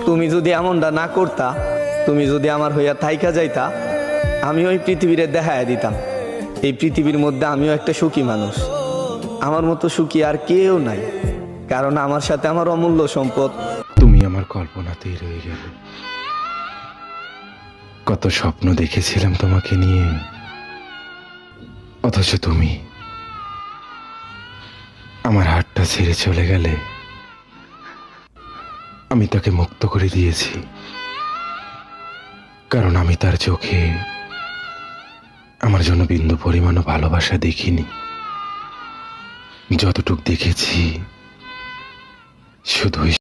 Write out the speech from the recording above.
তুমি যদি এমনটা না করতা, তুমি যদি আমার হইয়া থাইকা যাইতা, আমি ওই পৃথিবীরে দেখায় দিতাম এই পৃথিবীর মধ্যে আমিও একটা সুখী মানুষ। আমার মতো সুখী আর কেউ নাই, কারণ আমার সাথে আমার অমূল্য সম্পদ। তুমি আমার কল্পনাতেই রয়ে গেলে। কত স্বপ্ন দেখেছিলাম তোমাকে নিয়ে, অথচ তুমি আমার হাতটা ছেড়ে চলে গেলে। আমি তাকে মুক্ত করে দিয়েছি, কারণ আমি তার চোখে আমার জন্য বিন্দু পরিমাণও ভালোবাসা দেখিনি। যতটুক দেখেছি শুধুই